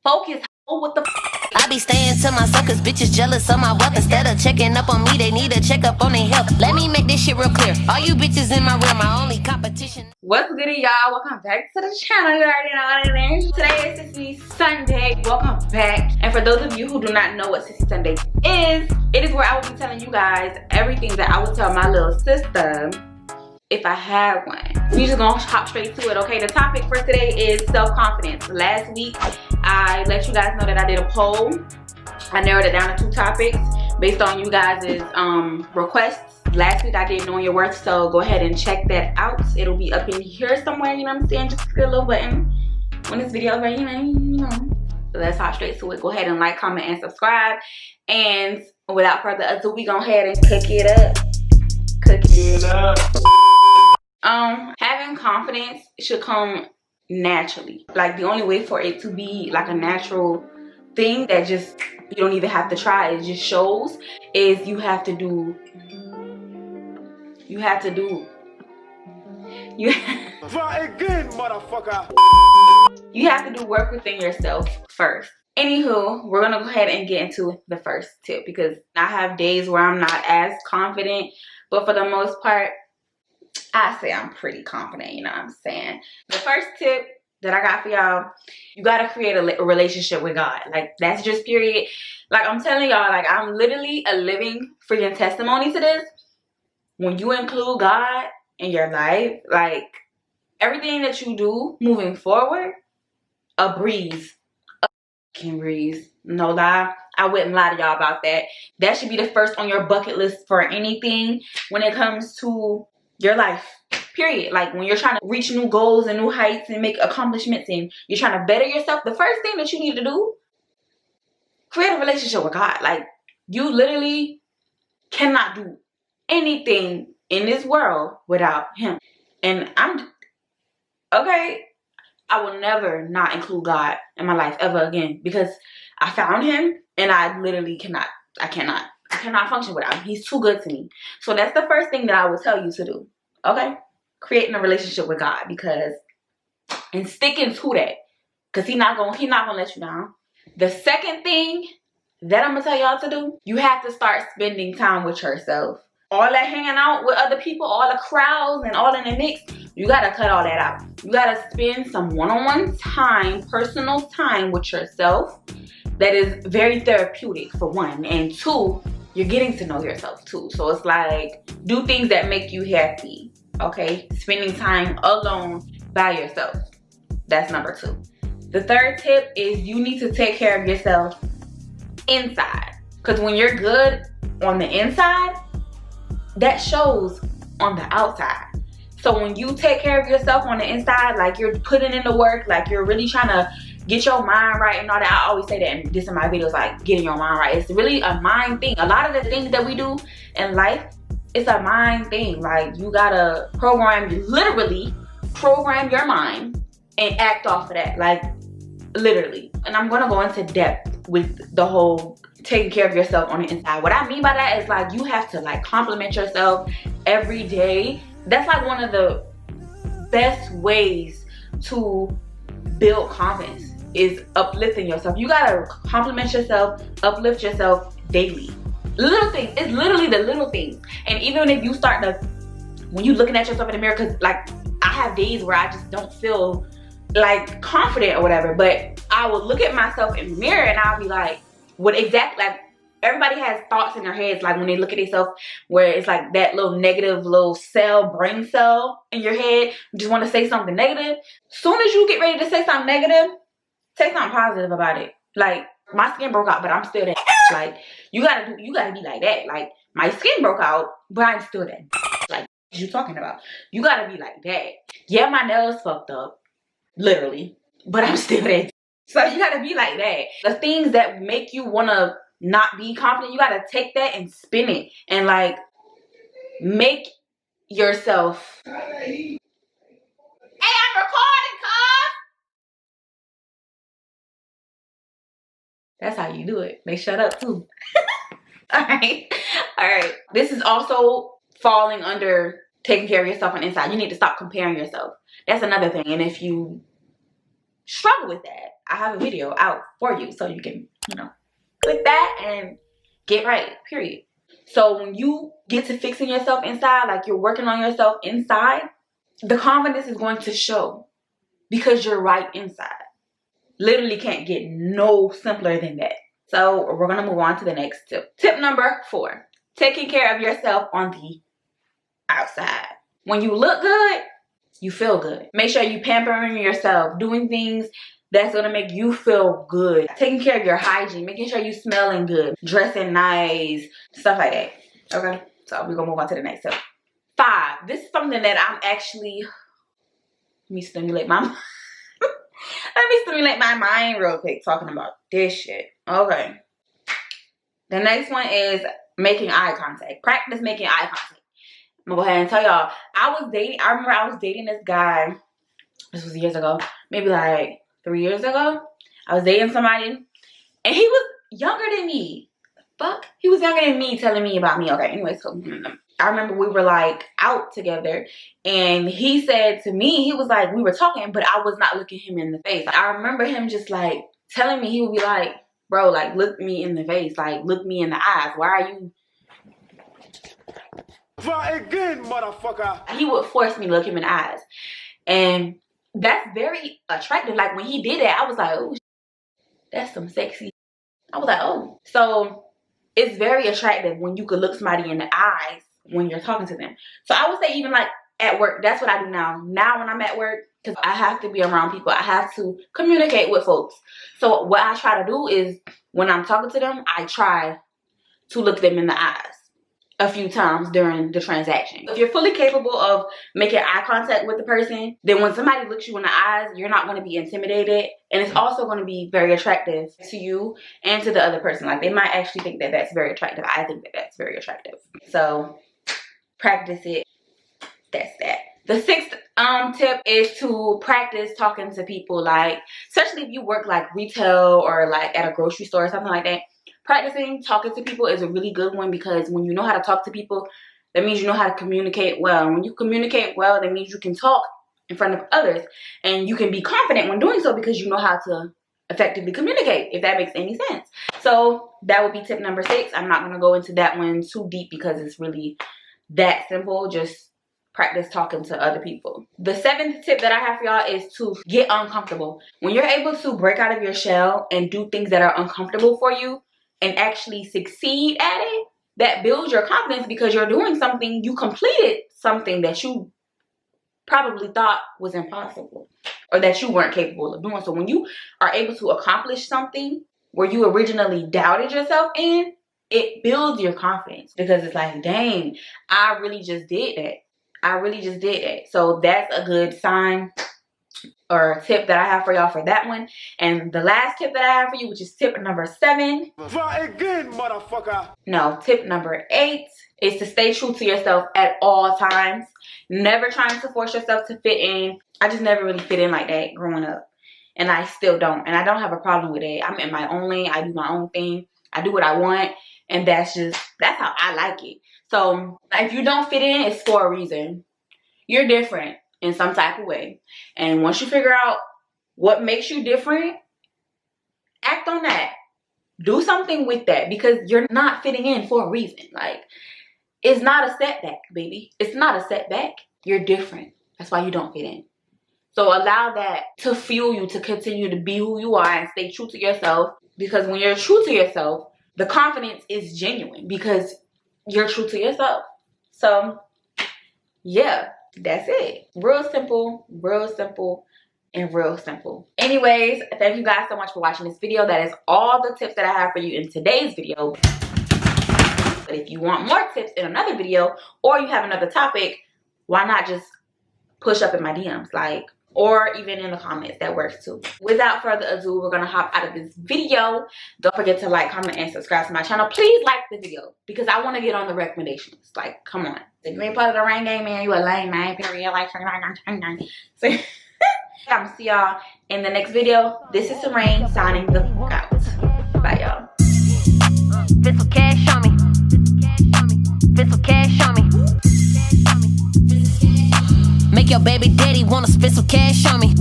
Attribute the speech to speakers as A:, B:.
A: Focus. What the
B: I be staying to myself cause bitches jealous of my wealth. Instead of checking up on me, they need a check up on their health. Let me make this shit real clear. All you bitches in my real, my only competition.
A: What's good, y'all? Welcome back to the channel. You already know what it is. Today is SISSY Sunday. Welcome back. And for those of you who do not know what SISSY Sunday is, it is where I will be telling you guys everything that I would tell my little sister if I had one. We just gonna hop straight to it, okay? The topic for today is self-confidence. Last week, I let you guys know that I did a poll. I narrowed it down to 2 topics based on you guys' requests. Last week I did Knowing Your Worth, so go ahead and check that out. It'll be up in here somewhere, you know what I'm saying? Just click a little button when this video is ready, you know. So let's hop straight to it. Go ahead and like, comment, and subscribe. And without further ado, we go ahead and cook it up. Cook it up. Having confidence should come naturally. Like, the only way for it to be like a natural thing that just you don't even have to try, it just shows, is you have to do
C: Try again, motherfucker.
A: You have to do work within yourself first. Anywho, we're gonna go ahead and get into the first tip, because I have days where I'm not as confident, but for the most part I say I'm pretty confident, you know what I'm saying? The first tip that I got for y'all, you gotta create a relationship with God. Like, that's just period. Like, I'm telling y'all, like, I'm literally a living freaking testimony to this. When you include God in your life, like, everything that you do moving forward, a breeze. A fucking breeze. No lie. I wouldn't lie to y'all about that. That should be the first on your bucket list for anything when it comes to your life, period. Like, when you're trying to reach new goals and new heights and make accomplishments and you're trying to better yourself, the first thing that you need to do, create a relationship with God. Like, you literally cannot do anything in this world without him. And okay, I will never not include God in my life ever again, because I found him and I literally cannot function without him. He's too good to me. So that's the first thing that I would tell you to do, okay? Creating a relationship with God, and sticking to that, because he's not gonna let you down. The second thing that I'm gonna tell y'all to do, you have to start spending time with yourself. All that hanging out with other people, all the crowds and all in the mix, you gotta cut all that out. You gotta spend some one-on-one time, personal time with yourself. That is very therapeutic, for one, and 2, you're getting to know yourself too. So it's like, do things that make you happy, okay? Spending time alone by yourself. That's number 2. The third tip is you need to take care of yourself inside. Because when you're good on the inside, that shows on the outside. So when you take care of yourself on the inside, like, you're putting in the work, like, you're really trying to get your mind right and all that. I always say that in this in my videos, like, getting your mind right. It's really a mind thing. A lot of the things that we do in life, it's a mind thing. Like, you gotta literally program your mind and act off of that, like, literally. And I'm gonna go into depth with the whole taking care of yourself on the inside. What I mean by that is, like, you have to, like, compliment yourself every day. That's like one of the best ways to build confidence, is uplifting yourself. You gotta compliment yourself, uplift yourself daily. Little things. It's literally the little things. And even if you start to, when you looking at yourself in the mirror, because, like, I have days where I just don't feel like confident or whatever, but I will look at myself in the mirror and I'll be like, what exactly, like, everybody has thoughts in their heads, like, when they look at themselves, where it's like that little negative little brain cell in your head, you just want to say something negative. Soon as you get ready to say something negative, say something positive about it. Like, my skin broke out, but I'm still that. Like, you gotta be like that. Like, my skin broke out, but I'm still that. Like, what you talking about? You gotta be like that. Yeah, my nails fucked up, literally, but I'm still that. So you gotta be like that. The things that make you wanna not be confident, you gotta take that and spin it and, like, make yourself. Hey, I'm recording, cuz. That's how you do it. They shut up too. All right. This is also falling under taking care of yourself on the inside. You need to stop comparing yourself. That's another thing. And if you struggle with that, I have a video out for you, so you can, you know, click that and get right, period. So when you get to fixing yourself inside, like you're working on yourself inside, the confidence is going to show because you're right inside. Literally can't get no simpler than that. So we're gonna move on to the next tip. Tip number 4, taking care of yourself on the outside. When you look good, you feel good. Make sure you pampering yourself, doing things that's gonna make you feel good. Taking care of your hygiene, making sure you smelling good, dressing nice, stuff like that. Okay, so we're gonna move on to the next tip. 5, this is something that I'm actually, let me stimulate my mind real quick talking about this shit. Okay. The next one is making eye contact. Practice making eye contact. I'm gonna go ahead and tell y'all. I remember I was dating this guy. This was years ago. Maybe like 3 years ago. I was dating somebody. And he was younger than me. Fuck. He was younger than me telling me about me. Okay, anyway, so I remember we were like out together. And he said to me, he was like, we were talking, but I was not looking him in the face. I remember him just like telling me, he would be like, bro, like look me in the face. Like look me in the eyes. Why are you...
C: Try again, motherfucker.
A: He would force me to look him in the eyes. And that's very attractive. Like when he did that, I was like, oh, that's some sexy. I was like, oh. So it's very attractive when you could look somebody in the eyes when you're talking to them. So I would say even like at work, that's what I do now. Now when I'm at work, because I have to be around people, I have to communicate with folks. So what I try to do is when I'm talking to them, I try to look them in the eyes a few times during the transaction. If you're fully capable of making eye contact with the person, then when somebody looks you in the eyes, you're not going to be intimidated, and it's also going to be very attractive to you and to the other person. Like they might actually think that that's very attractive. I think that that's very attractive. So practice it. That's that. The 6th tip is to practice talking to people, like especially if you work like retail or like at a grocery store or something like that. Practicing talking to people is a really good one, because when you know how to talk to people, that means you know how to communicate well. When you communicate well, that means you can talk in front of others, and you can be confident when doing so because you know how to effectively communicate, if that makes any sense. So that would be tip number 6. I'm not going to go into that one too deep because it's really that simple. Just practice talking to other people. The 7th tip that I have for y'all is to get uncomfortable. When you're able to break out of your shell and do things that are uncomfortable for you and actually succeed at it, that builds your confidence because you're doing something, you completed something that you probably thought was impossible or that you weren't capable of doing. So when you are able to accomplish something where you originally doubted yourself in, it builds your confidence because it's like, dang, I really just did that. I really just did that. So that's a good sign or tip that I have for y'all for that one. And the last tip that I have for you, which is tip number 7.
C: Try again, motherfucker.
A: No, tip number 8 is to stay true to yourself at all times. Never trying to force yourself to fit in. I just never really fit in like that growing up. And I still don't. And I don't have a problem with it. I'm in my own lane. I do my own thing. I do what I want. And that's how I like it. So if you don't fit in, it's for a reason. You're different in some type of way. And once you figure out what makes you different, act on that. Do something with that, because you're not fitting in for a reason. Like, it's not a setback, baby. It's not a setback. You're different. That's why you don't fit in. So allow that to fuel you to continue to be who you are and stay true to yourself. Because when you're true to yourself, the confidence is genuine because you're true to yourself. So yeah, that's it. Real simple, and real simple. Anyways, thank you guys so much for watching this video. That is all the tips that I have for you in today's video. But if you want more tips in another video, or you have another topic, why not just push up in my DMs, like, or even in the comments. That works too. Without further ado, we're gonna hop out of this video. Don't forget to like, comment, and subscribe to my channel. Please like the video because I want to get on the recommendations. Like, come on. If you ain't part of the rain game, man, you a lame man. Period. Like, so I'm gonna see y'all in the next video. This is Serene signing the fuck out. Bye, y'all.
B: Spit some cash on me. Spit some cash on me. Make your baby daddy wanna spit some cash on me.